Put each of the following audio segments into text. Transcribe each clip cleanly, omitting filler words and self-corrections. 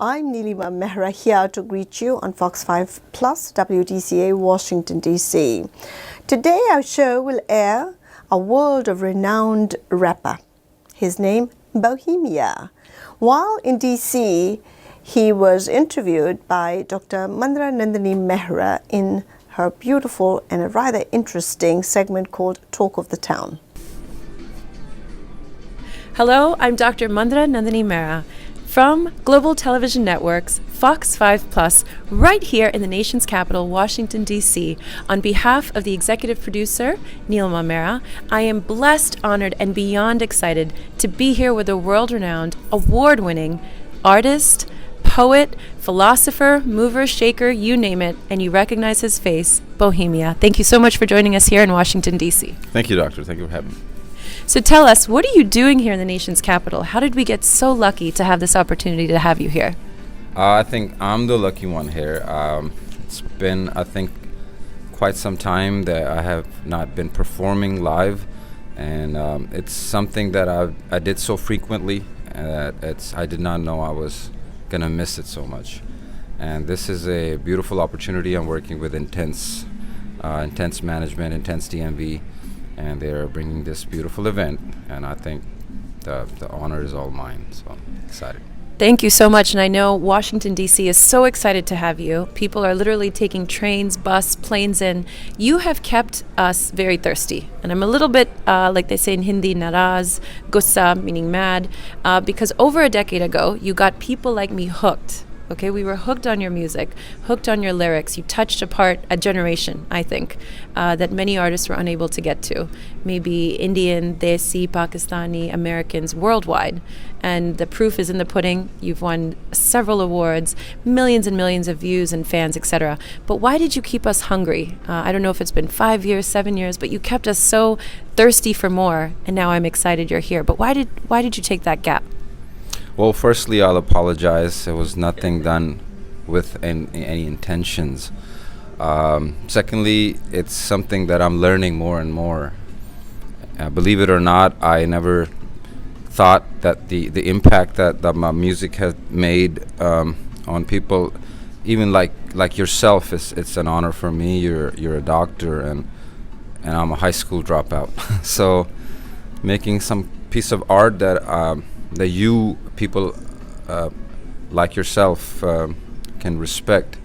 I'm Mehra here to greet you on FOX5PLUS WDCA Washington DC. Today our show will air a world of renowned rapper. His name, Bohemia. While in DC, he was interviewed by Dr. Mandira N Mehra in her beautiful and a rather interesting segment called Talk of the Town. Hello, I'm Dr. Mandira N Mehra from Global Television Networks, FOX5PLUS, right here in the nation's capital, Washington, D.C. On behalf of the executive producer, Mehra, I am blessed, honored, and beyond excited to be here with a world-renowned, award-winning artist, poet, philosopher, mover, shaker, you name it, and you recognize his face, Bohemia. Thank you so much for joining us here in Washington, D.C. Thank you, Doctor. Thank you for having me. So tell us, what are you doing here in the nation's capital? How did we get so lucky to have this opportunity to have you here? I think I'm the lucky one here. It's been, I think, quite some time that I have not been performing live, and it's something that I did so frequently that I did not know I was going to miss it so much. And this is a beautiful opportunity. I'm working with Intense Management, Intense DMV, and they're bringing this beautiful event, and I think the honor is all mine, so I'm excited. Thank you so much, and I know Washington, D.C. is so excited to have you. People are literally taking trains, bus, planes in. You have kept us very thirsty, and I'm a little bit, like they say in Hindi, naraz, gussa, meaning mad, because over a decade ago, you got people like me hooked. Okay, we were hooked on your music, hooked on your lyrics. You touched a generation, I think, that many artists were unable to get to. Maybe Indian, Desi, Pakistani, Americans worldwide. And the proof is in the pudding. You've won several awards, millions and millions of views and fans, etc. But why did you keep us hungry? I don't know if it's been 5 years, 7 years, but you kept us so thirsty for more. And now I'm excited you're here. But why did you take that gap? Well, firstly, I'll apologize. It was nothing done with any intentions. Secondly, it's something that I'm learning more and more. Believe it or not, I never thought that the impact that my music has made on people, even like yourself, it's an honor for me. You're a doctor, and I'm a high school dropout. So making some piece of art that you people like yourself can respect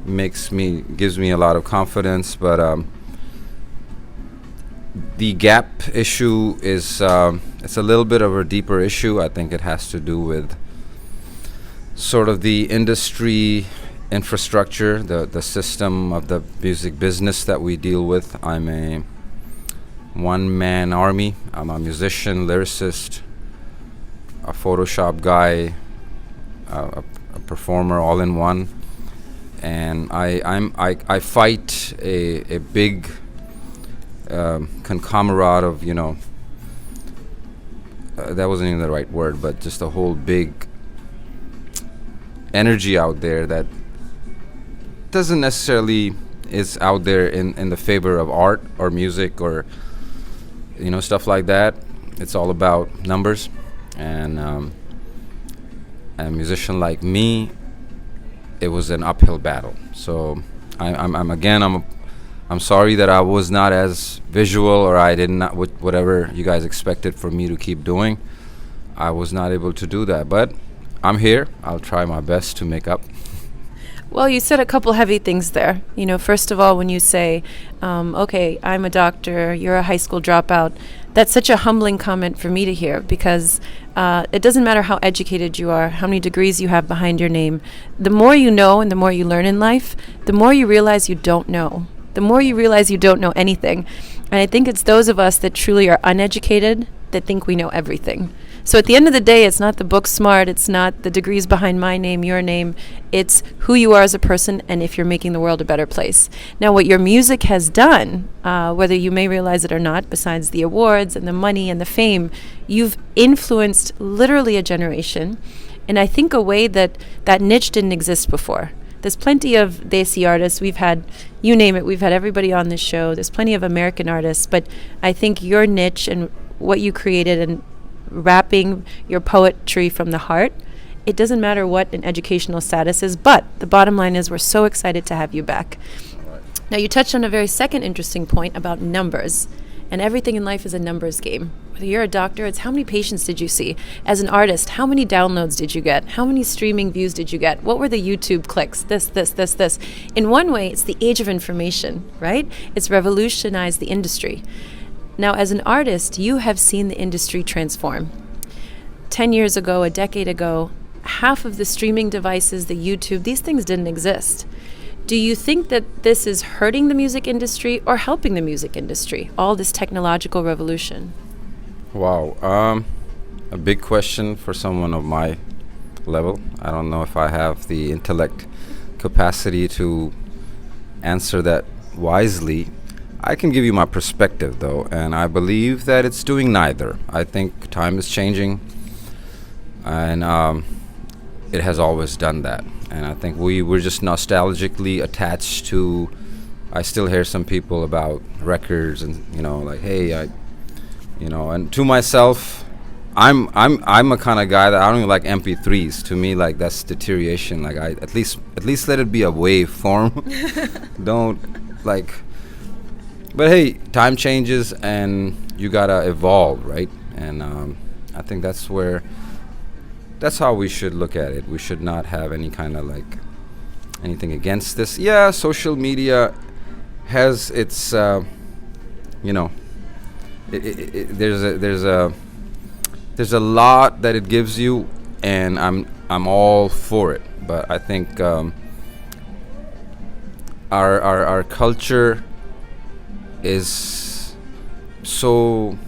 gives me a lot of confidence. But the gap issue is it's a little bit of a deeper issue. I think it has to do with sort of the industry infrastructure, the system of the music business that we deal with. I'm a one-man army. I'm a musician, lyricist, a Photoshop guy, a performer, all in one, and I fight a big conglomerate of that wasn't even the right word, but just a whole big energy out there that doesn't necessarily is out there in the favor of art or music or stuff like that. It's all about numbers. And a musician like me, it was an uphill battle. So I'm sorry that I was not as visual, or I did not whatever you guys expected for me to keep doing. I was not able to do that, but I'm here. I'll try my best to make up. Well, you said a couple heavy things there. First of all, when you say, okay, I'm a doctor, you're a high school dropout, that's such a humbling comment for me to hear, because it doesn't matter how educated you are, how many degrees you have behind your name. The more you know and the more you learn in life, the more you realize you don't know. The more you realize you don't know anything. And I think it's those of us that truly are uneducated that think we know everything. So at the end of the day, it's not the book smart, it's not the degrees behind my name, your name, it's who you are as a person and if you're making the world a better place. Now, what your music has done, whether you may realize it or not, besides the awards and the money and the fame, you've influenced literally a generation, and I think a way that niche didn't exist before. There's plenty of Desi artists. We've had, you name it, we've had everybody on this show. There's plenty of American artists, but I think your niche and what you created and rapping your poetry from the heart It doesn't matter what an educational status is, but the bottom line is we're so excited to have you back. Now, you touched on a very second interesting point about numbers. And everything in life is a numbers game. Whether you're a doctor, it's how many patients did you see? As an artist, how many downloads did you get? How many streaming views did you get? What were the YouTube clicks? This. In one way, it's the age of information, right? It's revolutionized the industry. Now, as an artist, you have seen the industry transform. 10 years ago, a decade ago, half of the streaming devices, the YouTube, these things didn't exist. Do you think that this is hurting the music industry or helping the music industry, all this technological revolution? Wow. A big question for someone of my level. I don't know if I have the intellect capacity to answer that wisely. I can give you my perspective, though, and I believe that it's doing neither. I think time is changing, and it has always done that. And I think we were just nostalgically attached to. I still hear some people about records, and like, hey, and to myself, I'm a kind of guy that I don't even like MP3s. To me, like, that's deterioration. Like, I at least let it be a wave form. Don't like. But hey, time changes, and you gotta evolve, right? And I think that's how we should look at it. We should not have any kind of like anything against this. Yeah, social media has its, there's a lot that it gives you, and I'm all for it. But I think our culture is so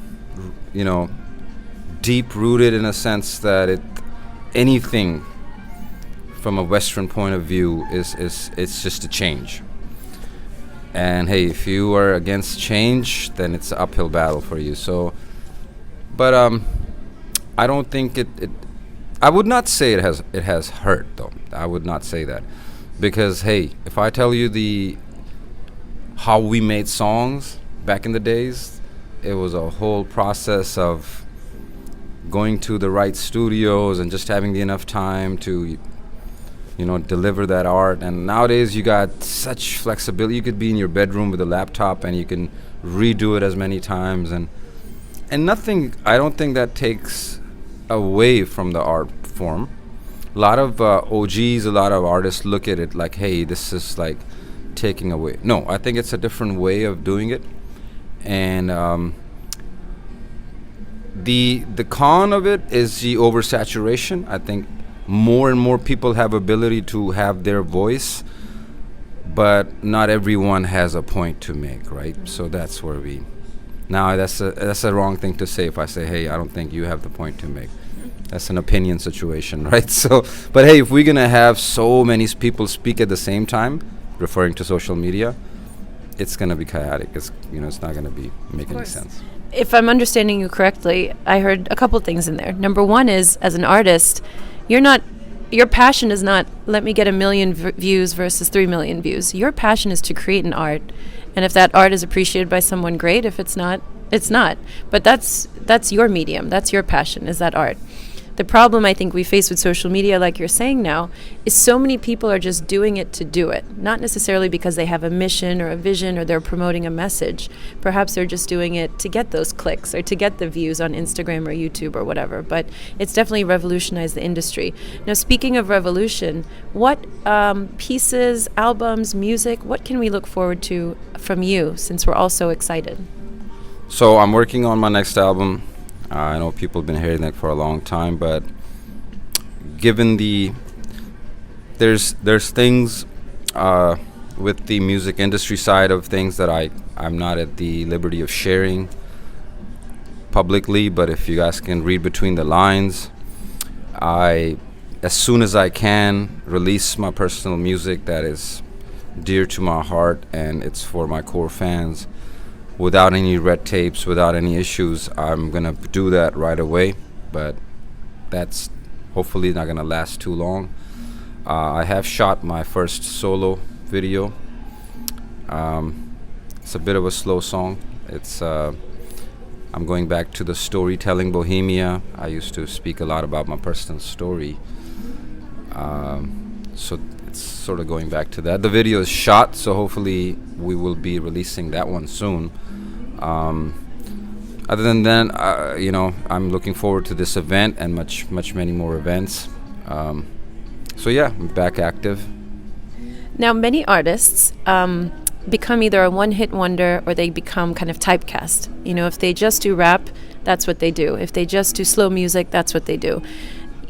deep rooted in a sense that anything from a Western point of view is it's just a change. And hey, if you are against change, then it's an uphill battle for you. So, but I don't think it I would not say it has hurt, though. I would not say that, because hey, if I tell you how we made songs back in the days, it was a whole process of going to the right studios and just having enough time to deliver that art. And nowadays you got such flexibility. You could be in your bedroom with a laptop and you can redo it as many times, and nothing. I don't think that takes away from the art form. A lot of OGs, a lot of artists look at it like, hey, this is like taking away. No, I think it's a different way of doing it. And the con of it is the oversaturation. I think more and more people have ability to have their voice, but not everyone has a point to make, right? So that's where that's a wrong thing to say. If I say, hey, I don't think you have the point to make, that's an opinion situation, right? So, but hey, if we're gonna have so many people speak at the same time, referring to social media, it's gonna be chaotic. It's not gonna make any sense. If I'm understanding you correctly, I heard a couple things in there. Number one is, as an artist, your passion is not, let me get 1 million views versus 3 million views. Your passion is to create an art. And if that art is appreciated by someone, great. If it's not, it's not. But that's your medium. That's your passion, is that art. The problem I think we face with social media, like you're saying now, is so many people are just doing it to do it. Not necessarily because they have a mission or a vision or they're promoting a message. Perhaps they're just doing it to get those clicks or to get the views on Instagram or YouTube or whatever. But it's definitely revolutionized the industry. Now, speaking of revolution, what pieces, albums, music, what can we look forward to from you, since we're all so excited? So I'm working on my next album. I know people have been hearing that for a long time, but given there's things with the music industry side of things that I'm not at the liberty of sharing publicly, but if you guys can read between the lines, as soon as I can, release my personal music that is dear to my heart, and it's for my core fans. Without any red tapes, without any issues, I'm going to do that right away. But that's hopefully not going to last too long. I have shot my first solo video. It's a bit of a slow song. I'm going back to the storytelling Bohemia. I used to speak a lot about my personal story. So it's sort of going back to that. The video is shot, so hopefully we will be releasing that one soon. Other than that, I'm looking forward to this event and many more events. So yeah, I'm back active. Now, many artists become either a one-hit wonder or they become kind of typecast. If they just do rap, that's what they do. If they just do slow music, that's what they do.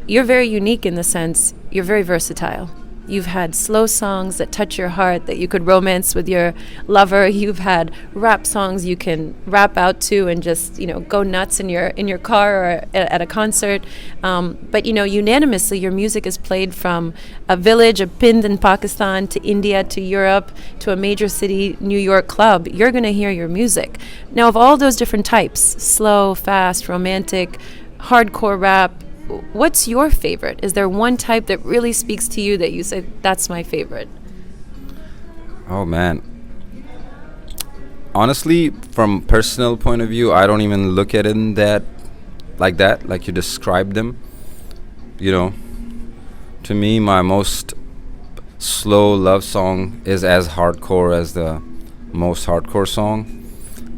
You're very unique in the sense you're very versatile. You've had slow songs that touch your heart that you could romance with your lover. You've had rap songs you can rap out to and just go nuts in your car or at a concert. But unanimously, your music is played from a village, a pind in Pakistan, to India, to Europe, to a major city, New York club. You're going to hear your music. Now, of all those different types, slow, fast, romantic, hardcore rap, what's your favorite? Is there one type that really speaks to you that you say, that's my favorite? Oh man. Honestly, from personal point of view, I don't even look at it like you described them. To me, my most slow love song is as hardcore as the most hardcore song.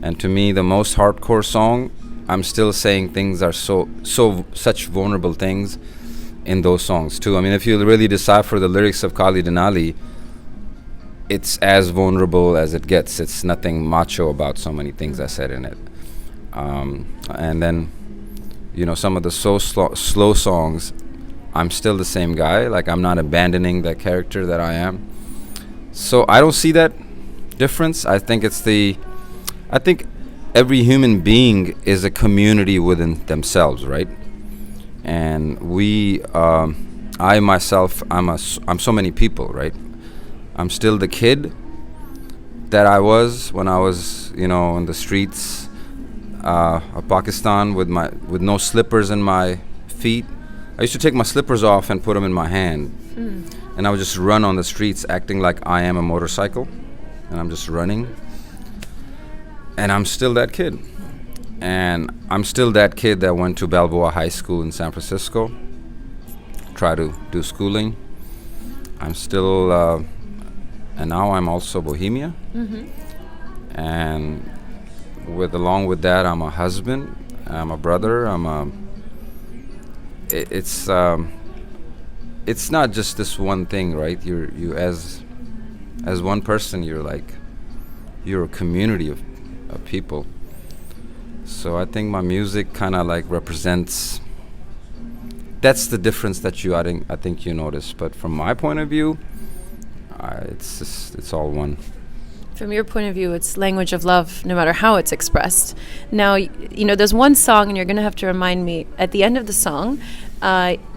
And to me, the most hardcore song, I'm still saying things are such vulnerable things in those songs too. I mean, if you really decipher the lyrics of Kali Denali, it's as vulnerable as it gets. It's nothing macho about so many things I said in it. And then, some of the slow songs, I'm still the same guy. Like, I'm not abandoning that character that I am. So I don't see that difference. I think every human being is a community within themselves, right? And I myself, I'm so many people, right? I'm still the kid that I was when I was, in the streets of Pakistan with no slippers in my feet. I used to take my slippers off and put them in my hand, and I would just run on the streets acting like I am a motorcycle, and I'm just running. And I'm still that kid. And I'm still that kid that went to Balboa High School in San Francisco, try to do schooling. I'm still, and now I'm also Bohemia. Mm-hmm. And along with that, I'm a husband, I'm a brother, it's not just this one thing, right? You as one person, you're a community of people. So I think my music kind of represents, that's the difference that I think you notice. But from my point of view, it's all one. From your point of view, it's language of love, no matter how it's expressed. Now, there's one song, and you're going to have to remind me, at the end of the song,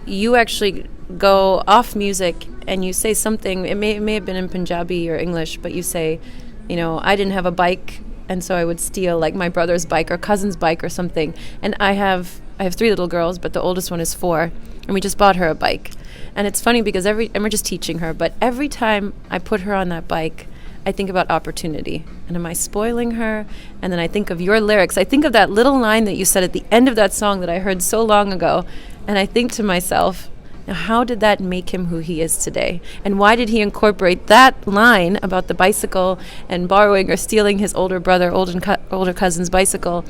you actually go off music and you say something, it may have been in Punjabi or English, but you say, I didn't have a bike, and so I would steal my brother's bike or cousin's bike or something. And I have 3 little girls, but the oldest one is 4, and we just bought her a bike. And it's funny because and we're just teaching her, but every time I put her on that bike, I think about opportunity. And am I spoiling her? And then I think of your lyrics. I think of that little line that you said at the end of that song that I heard so long ago. And I think to myself, now how did that make him who he is today? And why did he incorporate that line about the bicycle and borrowing or stealing his older brother, older cousin's bicycle,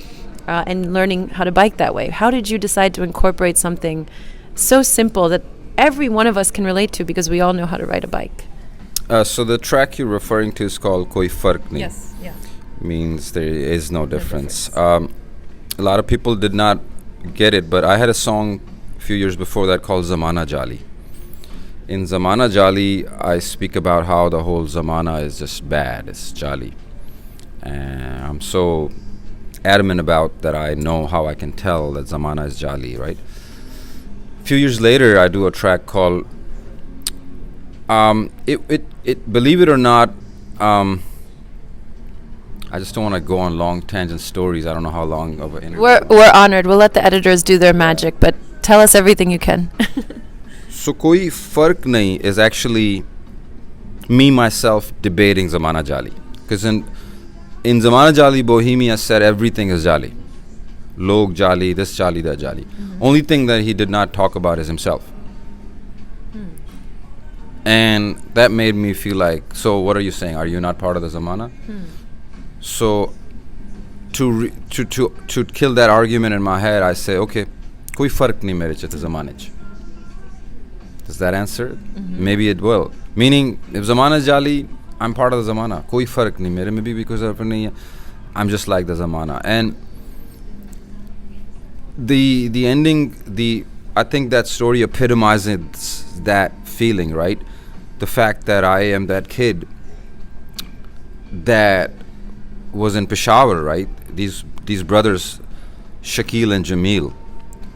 and learning how to bike that way? How did you decide to incorporate something so simple that every one of us can relate to because we all know how to ride a bike? So the track you're referring to is called Koi Fark Nahi. Yes, yeah. Means there is no difference. A lot of people did not get it, but I had a song a few years before that called Zamana Jali. In Zamana Jali, I speak about how the whole Zamana is just bad, it's Jali. And I'm so adamant about that I know how I can tell that Zamana is Jali, right? A few years later, I do a track called believe it or not, I just don't want to go on long tangent stories. I don't know how long of an interview. We're honored. We'll let the editors do their magic, but tell us everything you can. So Koi Fark Nahi is actually me myself debating Zamana Jali. Because in Zamana Jali, Bohemia said everything is Jali. Log Jali, this Jali, that Jali. Mm-hmm. Only thing that he did not talk about is himself. And that made me feel like, so what are you saying? Are you not part of the zamana? So to kill that argument in my head, I say, okay, koi fark nahi mere ch zamane ch. Does that answer it? Maybe it will. Meaning, if zamana jali, I'm part of the zamana. Koi fark nahi mere mein bhi because I'm just like the zamana. And the ending, I think that story epitomizes that feeling, right? The fact that I am that kid that was in Peshawar, right? These brothers, Shakil and Jamil,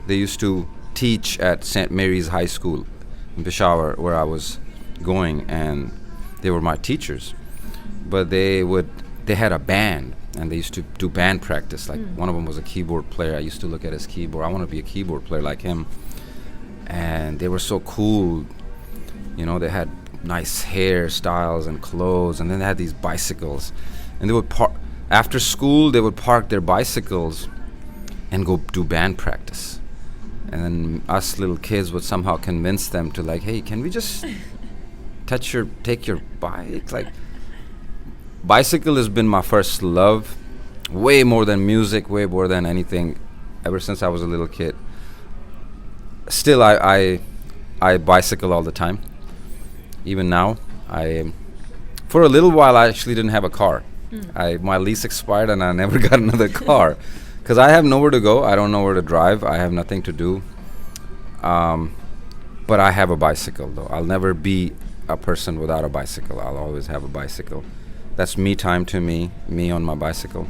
they used to teach at St. Mary's High School in Peshawar, where I was going, and they were my teachers. But they had a band, and they used to do band practice. Like one of them was a keyboard player. I used to look at his keyboard. I want to be a keyboard player like him. And they were so cool. You know, they had nice hairstyles and clothes, and then they had these bicycles. And they would after school, they would park their bicycles and go do band practice. And then us little kids would somehow convince them to like, hey, can we just take your bike? Like, bicycle has been my first love, way more than music, way more than anything, ever since I was a little kid. Still, I bicycle all the time. Even now, for a little while, I actually didn't have a car. My lease expired, and I never got another car because I have nowhere to go. I don't know where to drive. I have nothing to do. But I have a bicycle, though. I'll never be a person without a bicycle. I'll always have a bicycle. That's me time to me on my bicycle.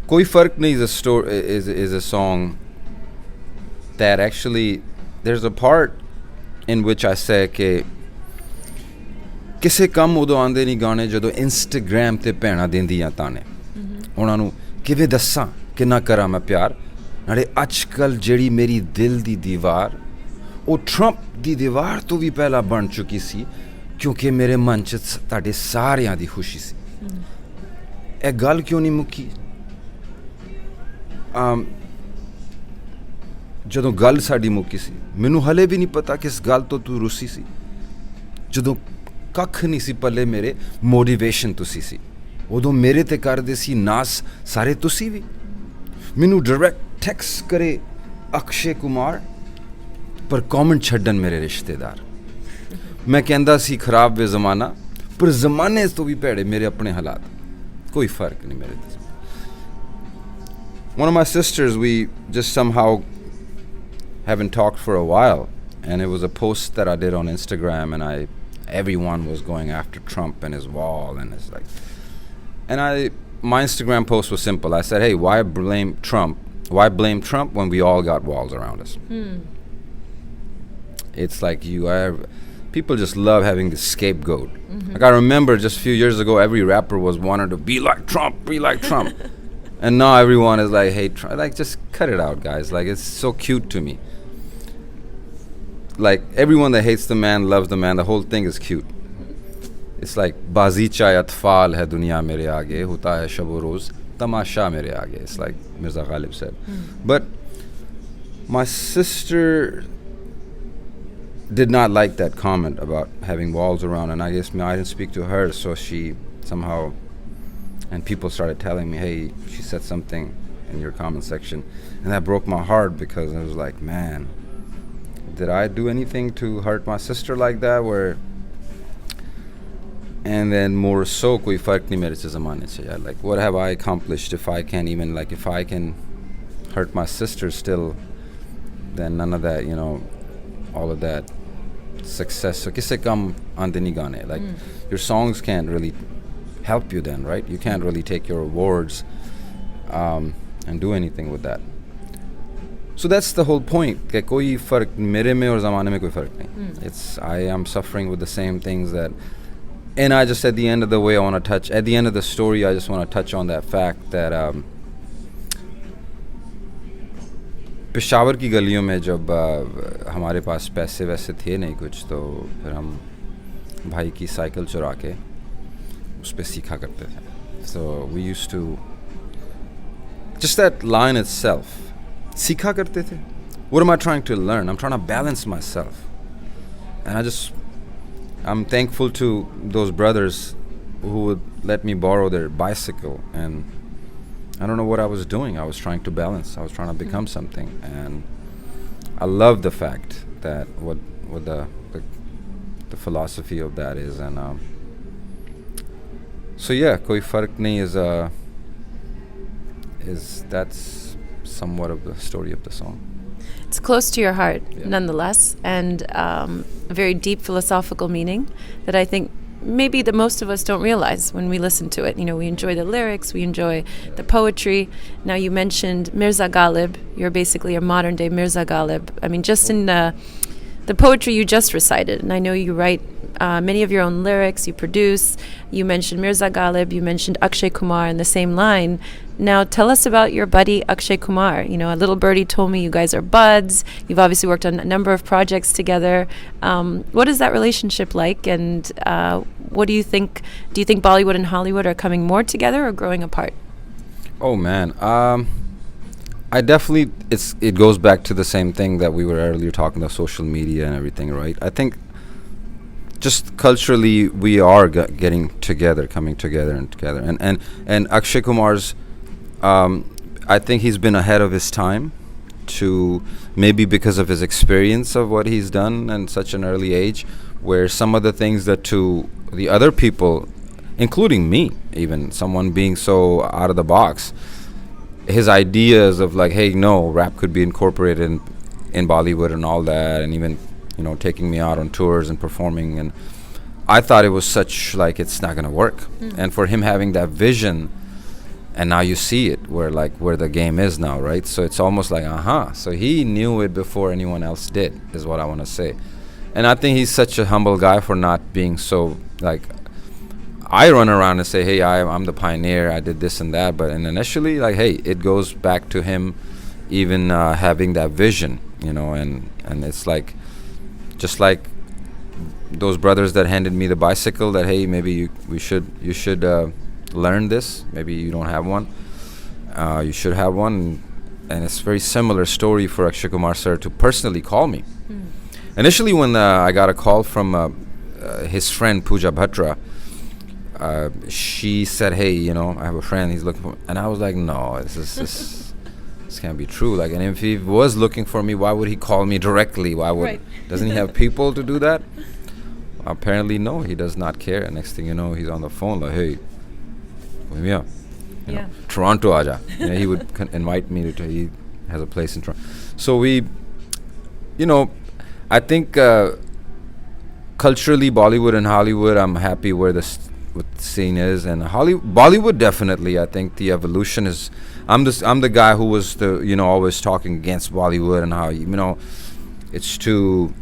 Koi Fark Nahi is a song that actually, there's a part in which I say कि ਕਿਸੇ ਕੰਮ ਉਦੋਂ ਆਉਂਦੇ ਨਹੀਂ ਗਾਣੇ ਜਦੋਂ Instagram ਤੇ ਭੈਣਾਂ ਦਿੰਦੀਆਂ ਤਾਣੇ ਉਹਨਾਂ ਨੂੰ ਕਿਵੇਂ ਦੱਸਾਂ ਕਿੰਨਾ ਕਰਾਂ ਮੈਂ ਪਿਆਰ ਨਾਲੇ ਅੱਜ ਕੱਲ੍ਹ ਜਿਹੜੀ ਮੇਰੀ ਦਿਲ ਦੀ ਦੀਵਾਰ ਉਹ ਟਰੰਪ ਦੀ ਦੀਵਾਰ ਤੋਂ ਵੀ ਪਹਿਲਾਂ ਬਣ ਚੁੱਕੀ ਸੀ ਕਿਉਂਕਿ ਮੇਰੇ ਮਨ 'ਚ ਤੁਹਾਡੇ ਸਾਰਿਆਂ ਦੀ ਖੁਸ਼ੀ ਸੀ ਇਹ ਗੱਲ ਕਿਉਂ ਨਹੀਂ ਮੁੱਕੀ ਜਦੋਂ ਗੱਲ ਸਾਡੀ ਮੁੱਕੀ ਸੀ ਮੈਨੂੰ ਹਲੇ ਵੀ ਨਹੀਂ ਪਤਾ ਕਿਸ ਗੱਲ ਤੋਂ ਤੂੰ ਰੁੱਸੀ ਸੀ ਜਦੋਂ ਕੱਖ ਨਹੀਂ ਸੀ ਪੱਲੇ ਮੇਰੇ ਮੋਟੀਵੇਸ਼ਨ ਤੁਸੀਂ ਸੀ ਉਦੋਂ ਮੇਰੇ ਤੇ ਕਰਦੇ ਸੀ ਨਾਸ ਸਾਰੇ ਤੁਸੀਂ ਵੀ ਮੈਨੂੰ ਡਾਇਰੈਕਟ ਟੈਕਸਟ ਕਰੇ ਅਕਸ਼ੇ ਕੁਮਾਰ ਪਰ ਕਮੈਂਟ ਛੱਡਣ ਮੇਰੇ ਰਿਸ਼ਤੇਦਾਰ ਮੈਂ ਕਹਿੰਦਾ ਸੀ ਖਰਾਬ ਵੇ ਜ਼ਮਾਨਾ ਪਰ ਜ਼ਮਾਨੇ ਤੋਂ ਵੀ ਭੈੜੇ ਮੇਰੇ ਆਪਣੇ ਹਾਲਾਤ ਕੋਈ ਫਰਕ ਨਹੀਂ ਮੇਰੇ ਤੇ One of my sisters, we just somehow haven't talked for a while, and it was a post that I did on Instagram, and everyone was going after Trump and his wall, and it's like, and my Instagram post was simple. I said, hey, why blame Trump? Why blame Trump when we all got walls around us? It's like people just love having the scapegoat. Like I remember just a few years ago, every rapper was wanting to be like Trump. And now everyone is like, hey, like, just cut it out, guys. Like, it's so cute to me. Like, everyone that hates the man loves the man. The whole thing is cute. It's like, bazicha atfal hai duniya mere aage, hota hai shab o roz, tamasha mere aage. It's like Mirza Ghalib said. But my sister did not like that comment about having walls around. And I guess I didn't speak to her, so she somehow... And people started telling me, hey, she said something in your comment section. And that broke my heart because I was like, man, did I do anything to hurt my sister like that? And then more so, koi fark nahi mere se zamane se. Like, what have I accomplished if I can't even, like, if I can hurt my sister still, then none of that, you know, all of that success. So, kisse kam aande nahi gaane. Like, your songs can't really help you then, right? You can't really take your awards and do anything with that. So that's the whole point. Ke koi fark mere mein aur zamane mein koi fark nahi. I am suffering with the same things that, and I just at the end of the story, I just want to touch on that fact that Peshawar की गलियों में जब हमारे पास पैसे वैसे थे नहीं कुछ तो फिर हम भाई की साइकिल चुरा के उस पे सीखा करते थे. So we used to, just that line itself, सीखा करते थे. What am I trying to learn? I'm trying to balance myself. and I'm thankful to those brothers who would let me borrow their bicycle. And I don't know what I was doing. I was trying to balance. I was trying to become something. And I love the fact that what the philosophy of that is. And so yeah, koi fark nahi is that's somewhat of the story of the song. It's close to your heart, Yeah. nonetheless, and a very deep philosophical meaning that I think maybe that most of us don't realize when we listen to it. You know, we enjoy the lyrics, we enjoy the poetry. Now, you mentioned Mirza Ghalib. You're basically a modern-day Mirza Ghalib. I mean, just in the poetry you just recited, and I know you write many of your own lyrics, you produce. You mentioned Mirza Ghalib, you mentioned Akshay Kumar in the same line. Now, tell us about your buddy Akshay Kumar. You know, a little birdie told me you guys are buds. You've obviously worked on a number of projects together. What is that relationship like, and what do you think? Do you think Bollywood and Hollywood are coming more together or growing apart? Oh man, I definitely it goes back to the same thing that we were earlier talking about, social media and everything, right? I think just culturally we are getting together, coming together and Akshay Kumar's I think he's been ahead of his time, to maybe because of his experience of what he's done in such an early age, where some of the things that to the other people, including me, even someone being so out of the box, his ideas of like, hey, no, rap could be incorporated in Bollywood and all that, and even, you know, taking me out on tours and performing, and I thought it was such like it's not gonna work. And for him having that vision, and now you see it where the game is now, right? So it's almost like so he knew it before anyone else did, is what I want to say. And I think he's such a humble guy for not being so like, I run around and say, hey, I'm the pioneer, I did this and that, but initially, like, hey, it goes back to him even having that vision, you know, and it's like, just like those brothers that handed me the bicycle, that, hey, maybe you should learn this, maybe you don't have one, you should have one. And it's very similar story for Akshay Kumar sir to personally call me. Initially, when I got a call from his friend Pooja Bhatra, she said, hey, you know, I have a friend, he's looking for me. And I was like, no, this can't be true. Like, and if he was looking for me, why would he call me directly? Doesn't he have people to do that? Apparently, no, he does not care. And next thing you know, he's on the phone like, hey, Bohemia, you know, Toronto aja. You know, he would invite me to, he has a place in Toronto. So we, you know, I think culturally, Bollywood and Hollywood, I'm happy where the scene is, and Bollywood definitely. I think the evolution is. I'm the guy who was always talking against Bollywood and how, you know, it's too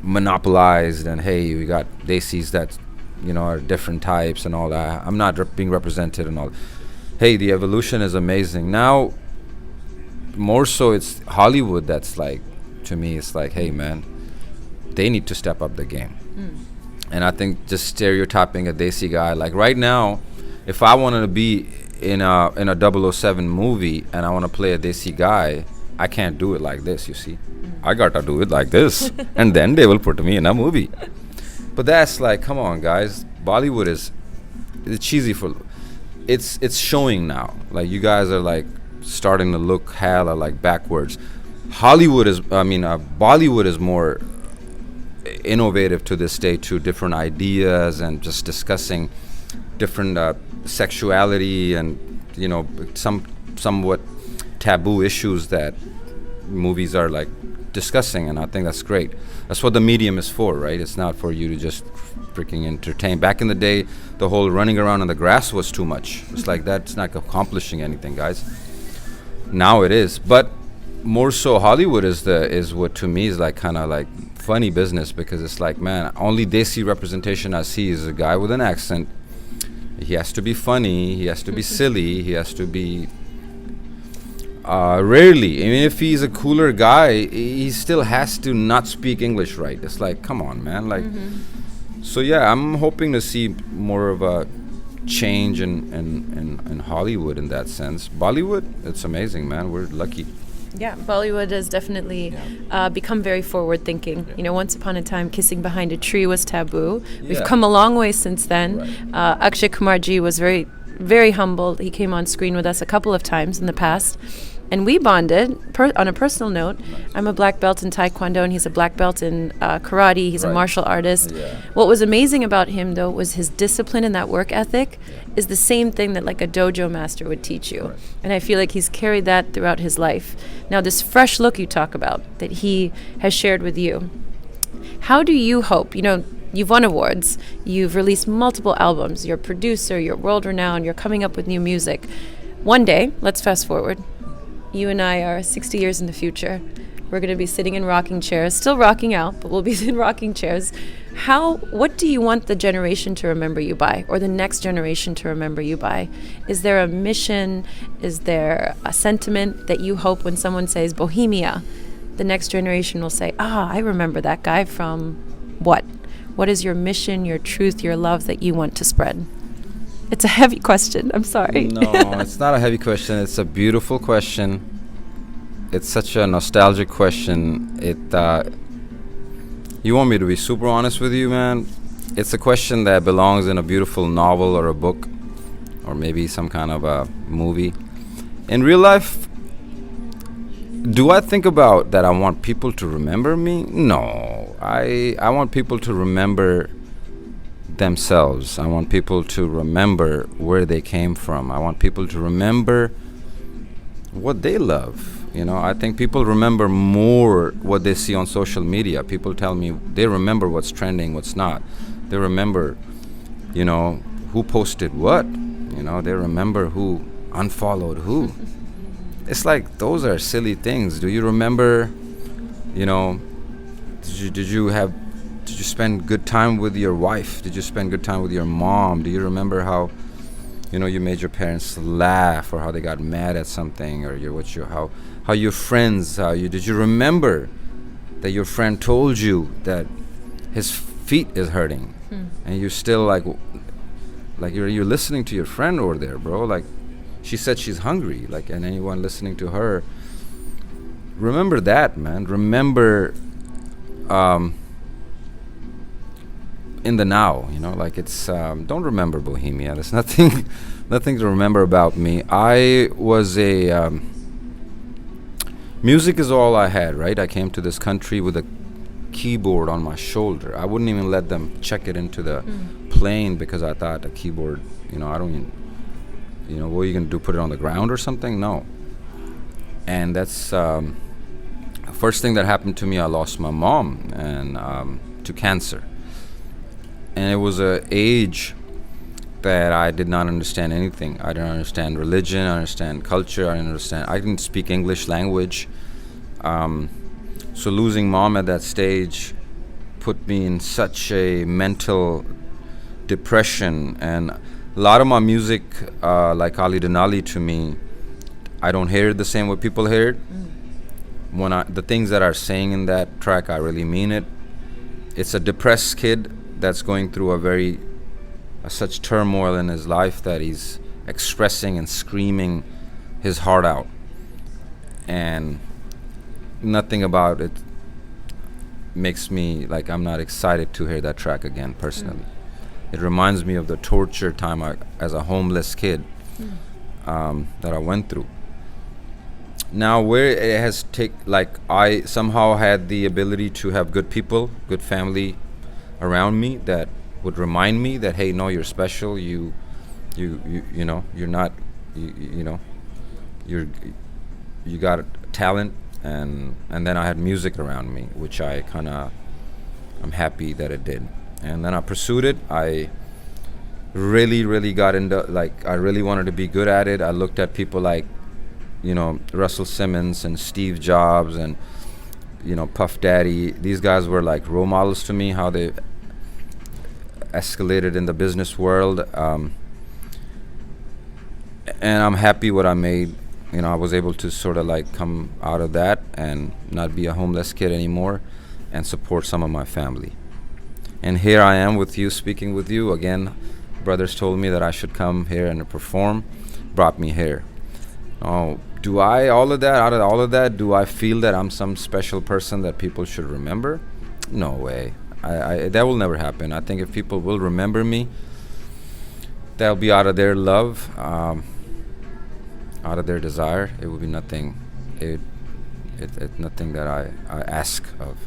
monopolized, and hey, we got desis that, you know, are different types and all that. I'm not being represented and all. Hey, the evolution is amazing. Now, more so, it's Hollywood that's like, to me, it's like, hey, man, they need to step up the game. And I think just stereotyping a desi guy, like right now, if I wanted to be in a 007 movie and I want to play a desi guy, I can't do it like this, you see. I gotta do it like this, and then they will put me in a movie. But that's like, come on, guys. Bollywood is cheesy for. It's showing now. Like, you guys are like starting to look hella like backwards. Bollywood is more innovative to this day, to different ideas and just discussing different sexuality and, you know, somewhat taboo issues that movies are like discussing, and I think that's great. That's what the medium is for, right? It's not for you to just freaking entertain. Back in the day, the whole running around in the grass was too much. It's like, that's not accomplishing anything, guys. Now it is, but more so Hollywood is what to me is like kind of like funny business, because it's like, man, only desi representation I see is a guy with an accent. He has to be funny, he has to be silly, he has to be rarely, I mean, if he's a cooler guy, he still has to not speak English right. It's like, come on, man. Like, so yeah, I'm hoping to see more of a change in Hollywood in that sense. Bollywood, it's amazing, man. We're lucky. Yeah, Bollywood has definitely become very forward-thinking. Yeah. You know, once upon a time, kissing behind a tree was taboo. We've Yeah. come a long way since then. Right. Akshay Kumar ji was very, very humble. He came on screen with us a couple of times in the past, and we bonded on a personal note. I'm a black belt in Taekwondo, and he's a black belt in karate. He's a Right. martial artist. Yeah. What was amazing about him, though, was his discipline and that work ethic is the same thing that like a dojo master would teach you. Right. And I feel like he's carried that throughout his life. Now, this fresh look you talk about that he has shared with you, how do you hope, you know, you've won awards, you've released multiple albums, you're a producer, you're world renowned, you're coming up with new music. One day, let's fast forward, you and I are 60 years in the future. We're going to be sitting in rocking chairs, still rocking out, but we'll be in rocking chairs. What do you want the generation to remember you by, or the next generation to remember you by? Is there a mission? Is there a sentiment that you hope when someone says Bohemia, the next generation will say, I remember that guy from what? What is your mission, your truth, your love that you want to spread? It's a heavy question. I'm sorry. No, it's not a heavy question. It's a beautiful question. It's such a nostalgic question. You want me to be super honest with you, man? It's a question that belongs in a beautiful novel or a book, or maybe some kind of a movie. In real life, do I think about that I want people to remember me? No. I want people to remember themselves. I want people to remember where they came from. I want people to remember what they love. You know, I think people remember more what they see on social media. People tell me they remember what's trending, what's not. They remember, you know, who posted what. You know, they remember who unfollowed who. It's like, those are silly things. Do you remember, you know, did you spend good time with your wife? Did you spend good time with your mom? Do you remember how, you know, you made your parents laugh, or how they got mad at something, or how your friends, did you remember that your friend told you that his feet is hurting, and you're still like you're listening to your friend over there, bro. Like, she said she's hungry, like, and anyone listening to her, remember that, man. Remember, in the now, you know, like, it's don't remember Bohemia. There's nothing to remember about me. I was music is all I had, right? I came to this country with a keyboard on my shoulder. I wouldn't even let them check it into the plane, because I thought a keyboard, you know, I don't even, you know, what are you gonna do, put it on the ground or something? No. And that's first thing that happened to me. I lost my mom and to cancer. And it was a age that I did not understand anything. I didn't understand religion, I didn't understand culture, I didn't speak English language. So losing mom at that stage put me in such a mental depression. And a lot of my music, like Ali Denali, to me, I don't hear it the same way people hear it. When the things that are saying in that track, I really mean it. It's a depressed kid that's going through such turmoil in his life that he's expressing and screaming his heart out, and nothing about it makes me like, I'm not excited to hear that track again personally. It reminds me of the torture time as a homeless kid that I went through. Now, where it has I somehow had the ability to have good people, good family around me that would remind me that, hey, no, you're special. You know, you're not. You know, you got talent, and then I had music around me, which I'm happy that it did. And then I pursued it. I really got into, like, I really wanted to be good at it. I looked at people like, you know, Russell Simmons and Steve Jobs and, you know, Puff Daddy. These guys were like role models to me, how they escalated in the business world. And I'm happy what I made. You know, I was able to sort of like come out of that and not be a homeless kid anymore and support some of my family. And here I am with you, speaking with you again. Brothers told me that I should come here and perform, brought me here. Oh, Do I all of that out of all of that? Do I feel that I'm some special person that people should remember? No way. I that will never happen. I think if people will remember me, that'll be out of their love, out of their desire. It will be nothing. It's nothing that I ask of.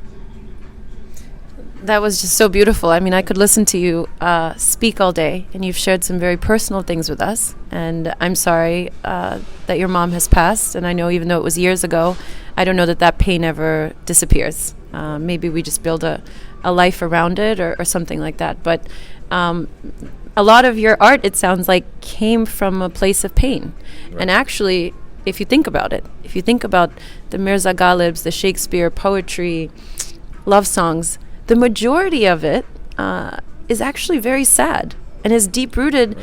That was just so beautiful. I mean, I could listen to you speak all day, and you've shared some very personal things with us. And I'm sorry that your mom has passed. And I know even though it was years ago, I don't know that pain ever disappears. Maybe we just build a life around it or something like that. But a lot of your art, it sounds like, came from a place of pain. Right. And actually, if you think about it, if you think about the Mirza Ghalibs, the Shakespeare, poetry, love songs, the majority of it is actually very sad and is deep-rooted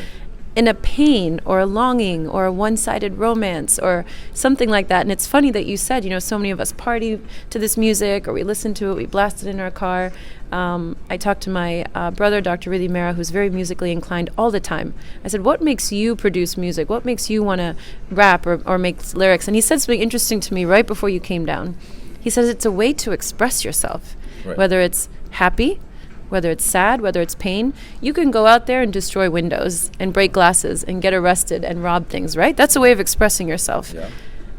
in a pain or a longing or a one-sided romance or something like that. And it's funny that you said, so many of us party to this music or we listen to it, we blast it in our car. I talked to my brother, Dr. Mehra, who's very musically inclined all the time. I said, what makes you produce music? What makes you want to rap or make lyrics? And he said something interesting to me right before you came down. He says it's a way to express yourself. Right. Whether it's happy, whether it's sad, whether it's pain, you can go out there and destroy windows and break glasses and get arrested and rob things, right? That's a way of expressing yourself. Yeah.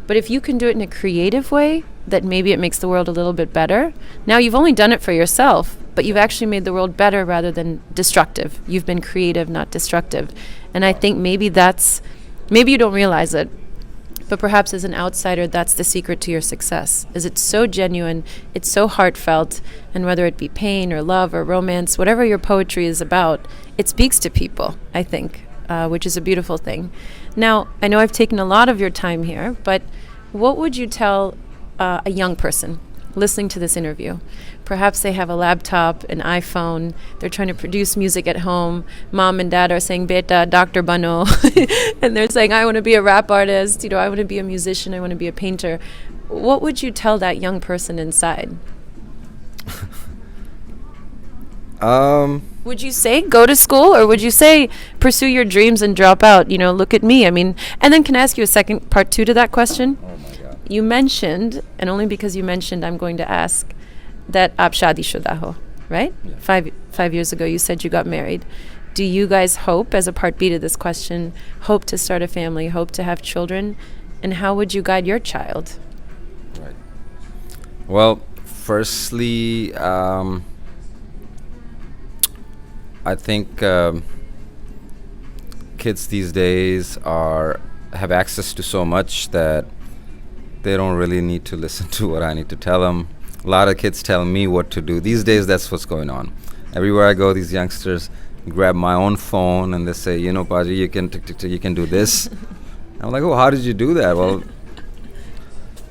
But if you can do it in a creative way, that maybe it makes the world a little bit better. Now you've only done it for yourself, but you've actually made the world better rather than destructive. You've been creative, not destructive. And I think maybe you don't realize it, but perhaps as an outsider, that's the secret to your success, is it's so genuine, it's so heartfelt, and whether it be pain or love or romance, whatever your poetry is about, it speaks to people, I think, which is a beautiful thing. Now, I know I've taken a lot of your time here, but what would you tell a young person listening to this interview? Perhaps they have a laptop, an iPhone, they're trying to produce music at home, mom and dad are saying, beta, Dr. Bano, and they're saying, I want to be a rap artist, I want to be a musician, I want to be a painter. What would you tell that young person inside? Would you say go to school, or would you say pursue your dreams and drop out? Look at me. I mean, and then can I ask you a second part 2 to that question? Oh my God. You mentioned, and only because you mentioned, I'm going to ask, that aap shadi shuda ho, right? Yeah. 5 years ago, you said you got married. Do you guys hope, as a part B to this question, hope to start a family, hope to have children? And how would you guide your child? Right. Well, firstly, I think kids these days have access to so much that they don't really need to listen to what I need to tell them. A lot of kids tell me what to do. These days, that's what's going on. Everywhere I go, these youngsters grab my own phone and they say, Paji, you can do this. I'm like, oh, how did you do that? Well,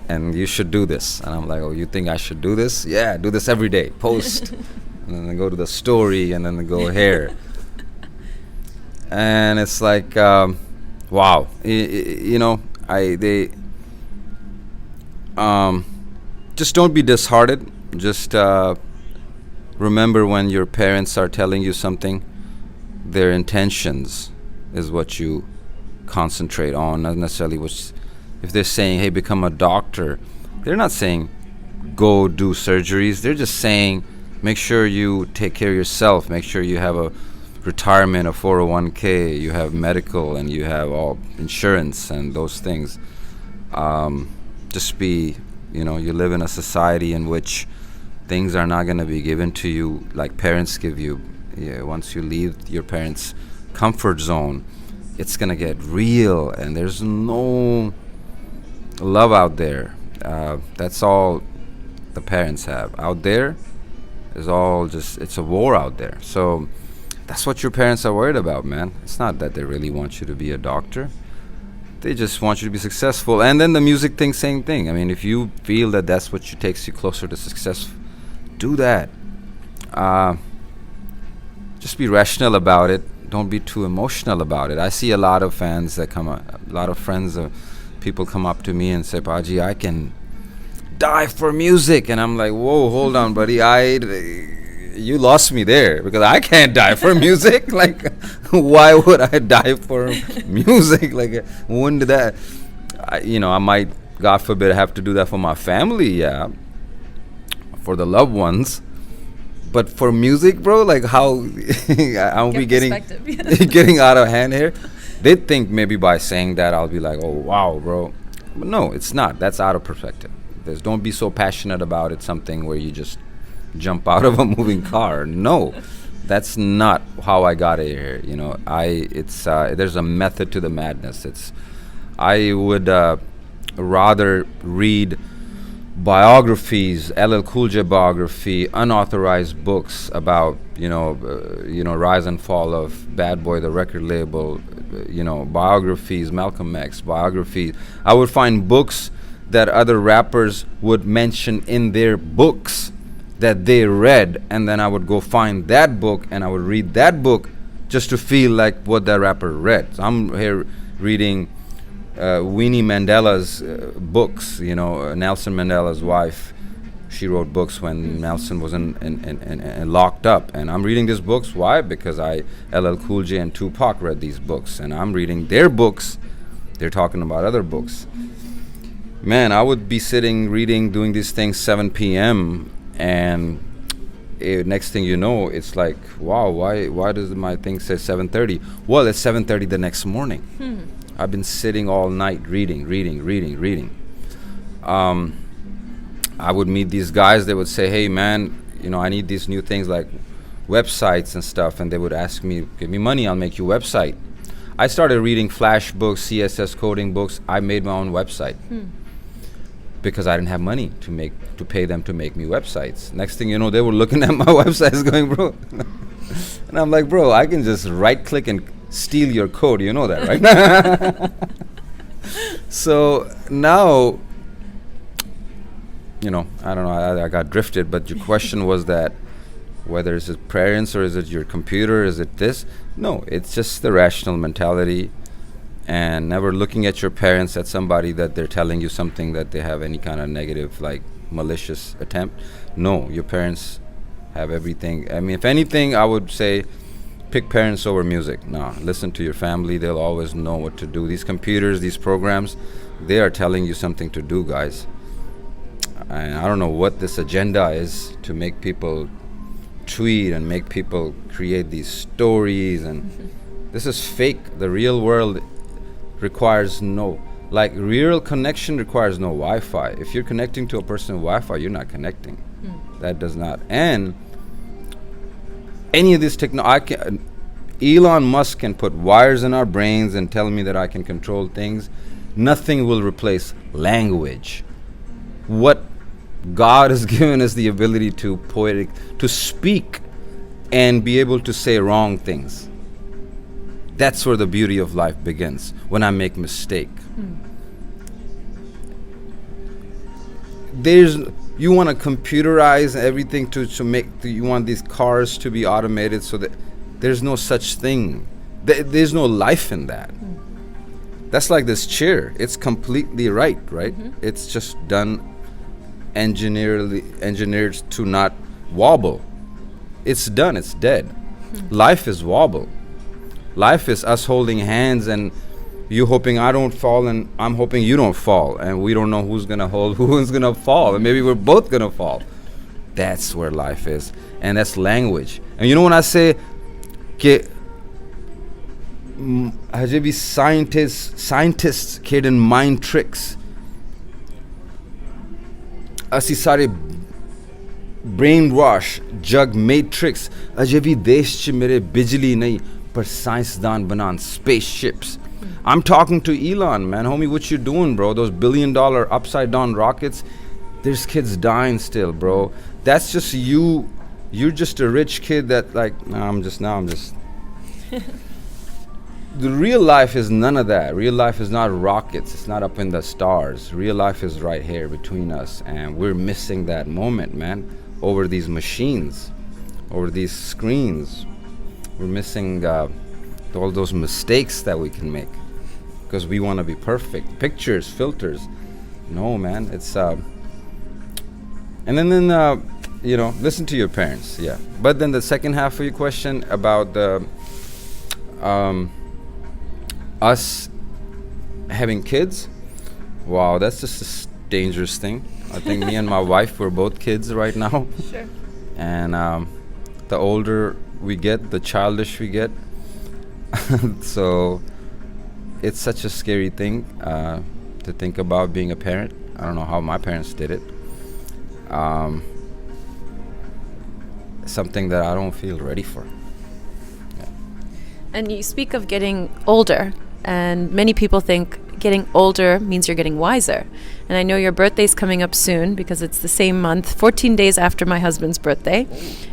and you should do this. And I'm like, oh, you think I should do this? Yeah, do this every day. Post. And then they go to the story, and then they go here. And it's like, wow. Just don't be disheartened. Just remember when your parents are telling you something, their intentions is what you concentrate on, not necessarily if they're saying, hey, become a doctor, they're not saying go do surgeries. They're just saying make sure you take care of yourself, make sure you have a retirement, a 401k, you have medical, and you have all insurance and those things. Just be, you live in a society in which things are not going to be given to you like parents give you. Yeah, once you leave your parents' comfort zone, it's going to get real, and there's no love out there. That's all the parents have. Out there is all it's a war out there. So that's what your parents are worried about, man. It's not that they really want you to be a doctor. They just want you to be successful. And then the music thing, same thing. I mean, if you feel that that's what takes you closer to success, do that. Just be rational about it. Don't be too emotional about it. I see a lot of fans that a lot of friends, people come up to me and say, Paji, I can die for music. And I'm like, whoa, hold on, buddy. You lost me there, because I can't die for music. Like, why would I die for music? Like, when did that? I might, God forbid, have to do that for my family, yeah, for the loved ones. But for music, bro, like how I'll be getting getting out of hand here. They think maybe by saying that I'll be like, oh wow, bro. But no, it's not. That's out of perspective. Don't be so passionate about it. Something where you just jump out of a moving car. No, that's not how I got here. There's a method to the madness. I would rather read biographies, LL Cool J biography, unauthorized books about rise and fall of Bad Boy, the record label, biographies, Malcolm X biographies. I would find books that other rappers would mention in their books that they read, and then I would go find that book and I would read that book just to feel like what that rapper read. So I'm here reading Winnie Mandela's books. Nelson Mandela's wife, she wrote books when Nelson was in locked up, and I'm reading these books. Why? Because LL Cool J and Tupac read these books, and I'm reading their books. They're talking about other books. Man, I would be sitting reading, doing these things 7 p.m. and next thing you know, it's like, wow, why does my thing say 7:30? Well, it's 7:30 the next morning. I've been sitting all night reading. I would meet these guys. They would say, hey, man, I need these new things like websites and stuff. And they would ask me, give me money, I'll make you a website. I started reading Flash books, CSS coding books. I made my own website because I didn't have money to pay them to make me websites. Next thing you know, they were looking at my websites going, bro. And I'm like, bro, I can just right click and steal your code. You know that, right? So now, I don't know, I got drifted, but your question was that whether it's parents or is it your computer, is it this? No, it's just the rational mentality, and never looking at your parents as somebody that they're telling you something that they have any kind of negative, like malicious attempt. No, your parents have everything. I mean, if anything, I would say pick parents over music. No, listen to your family. They'll always know what to do. These computers, these programs, they are telling you something to do, guys. And I don't know what this agenda is to make people tweet and make people create these stories, and this is fake. The real world requires real connection requires no Wi-Fi. If you're connecting to a person with Wi-Fi, you're not connecting. That does not. And any of this Elon Musk can put wires in our brains and tell me that I can control things. Nothing will replace language. What God has given us the ability to speak and be able to say wrong things. That's where the beauty of life begins, when I make mistake. You want to computerize everything you want these cars to be automated, so that there's no such thing. There's no life in that. That's like this chair. It's completely right? It's just done engineered to not wobble. It's done, it's dead. Life is wobble. Life is us holding hands and you hoping I don't fall and I'm hoping you don't fall, and we don't know who's gonna fall, and maybe we're both gonna fall. That's where life is, and that's language. And when I say hajay bhi scientists खेडन mind tricks, ਅਸੀਂ ਸਾਰੇ brain wash jug matrix, ਅਜੇ ਵੀ ਦੇਸ਼ 'ਚ ਮੇਰੇ ਬਿਜਲੀ ਨਹੀਂ ਪਰ ਸਾਇੰਸਦਾਨ ਬਣਾਉਣ spaceships. I'm talking to Elon, man. Homie, what you doing, bro? Those $1 billion upside down rockets, there's kids dying still, bro. That's just you. You're just a rich kid that I'm just the real life is none of that. Real life is not rockets. It's not up in the stars. Real life is right here between us, and we're missing that moment, man. Over these machines, over these screens, we're missing all those mistakes that we can make because we want to be perfect. Pictures, filters. No, man. It's and then listen to your parents. Yeah. But then the second half of your question about the us having kids. Wow, that's just a dangerous thing. I think me and my wife, we're both kids right now. Sure. And the older we get, the childish we get. So it's such a scary thing to think about being a parent. I don't know how my parents did it. Something that I don't feel ready for. And you speak of getting older, and many people think getting older means you're getting wiser. And I know your birthday's coming up soon because it's the same month, 14 days after my husband's birthday.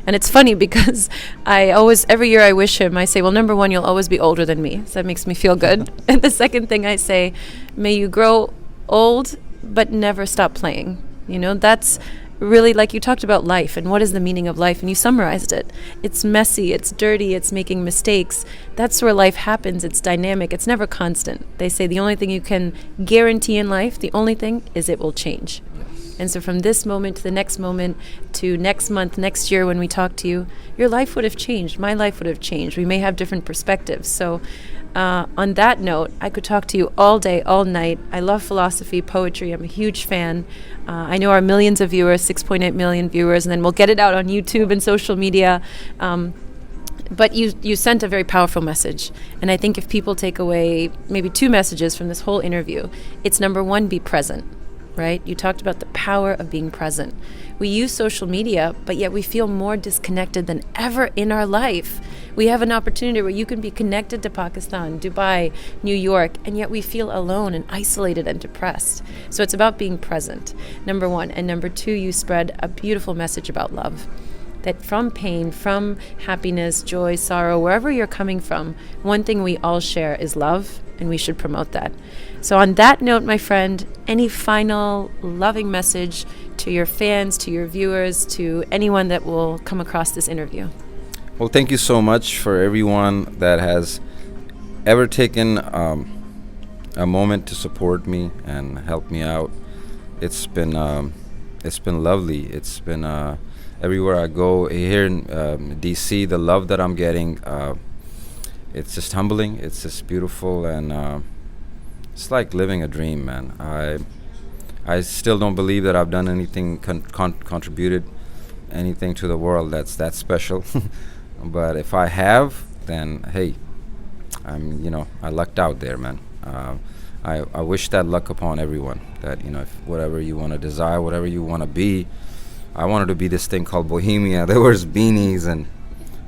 And it's funny because every year I wish him, I say, well, number one, you'll always be older than me. So that makes me feel good. And the second thing I say, may you grow old, but never stop playing. You know, that's really, like you talked about life and what is the meaning of life, and you summarized it. It's messy, it's dirty, it's making mistakes. That's where life happens. It's dynamic, it's never constant. They say the only thing you can guarantee in life, the only thing is it will change. And so from this moment to the next moment to next month, next year when we talk to you, your life would have changed. My life would have changed. We may have different perspectives. So on that note, I could talk to you all day, all night. I love philosophy, poetry. I'm a huge fan. I know our millions of viewers, 6.8 million viewers, and then we'll get it out on YouTube and social media. But you sent a very powerful message. And I think if people take away maybe two messages from this whole interview, it's number one, be present. Right? You talked about the power of being present. We use social media, but yet we feel more disconnected than ever in our life. We have an opportunity where you can be connected to Pakistan, Dubai, New York, and yet we feel alone and isolated and depressed. So it's about being present, number one. And number two, you spread a beautiful message about love. That from pain, from happiness, joy, sorrow, wherever you're coming from, one thing we all share is love, and we should promote that. So on that note, my friend, any final loving message to your fans, to your viewers, to anyone that will come across this interview? Well, thank you so much for everyone that has ever taken a moment to support me and help me out. It's been lovely. It's been everywhere I go here in DC, the love that I'm getting, it's just humbling. It's just beautiful, and it's like living a dream, man. I still don't believe that I've done anything, contributed anything to the world that's that special. But if I have, then hey, I lucked out there, man. I wish that luck upon everyone. That if whatever you want to desire, whatever you want to be. I wanted to be this thing called Bohemia. There was beanies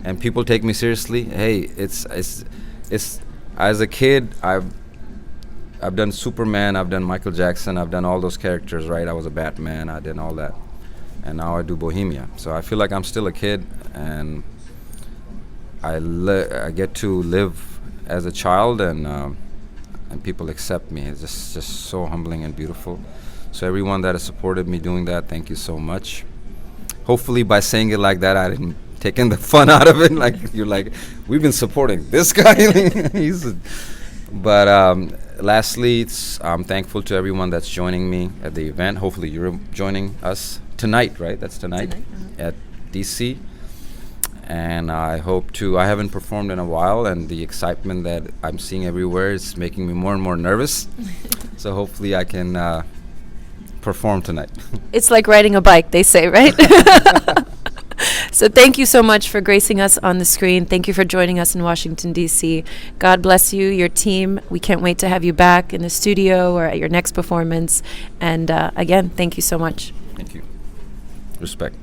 and people take me seriously. Hey, it's as a kid, I've done Superman, I've done Michael Jackson, I've done all those characters, right? I was a Batman, I did all that. And now I do Bohemia. So I feel like I'm still a kid, and I get to live as a child, and people accept me. It's just so humbling and beautiful. So everyone that has supported me doing that, thank you so much. Hopefully by saying it like that, I didn't taken the fun out of it. Like you're like, we've been supporting this guy. But lastly, I'm thankful to everyone that's joining me at the event. Hopefully you're joining us tonight, right? That's tonight at DC. And I haven't performed in a while, and the excitement that I'm seeing everywhere is making me more and more nervous. So hopefully I can perform tonight. It's like riding a bike, they say, right? So thank you so much for gracing us on the screen. Thank you for joining us in Washington, D.C. God bless you, your team. We can't wait to have you back in the studio or at your next performance. And again, thank you so much. Thank you. Respect.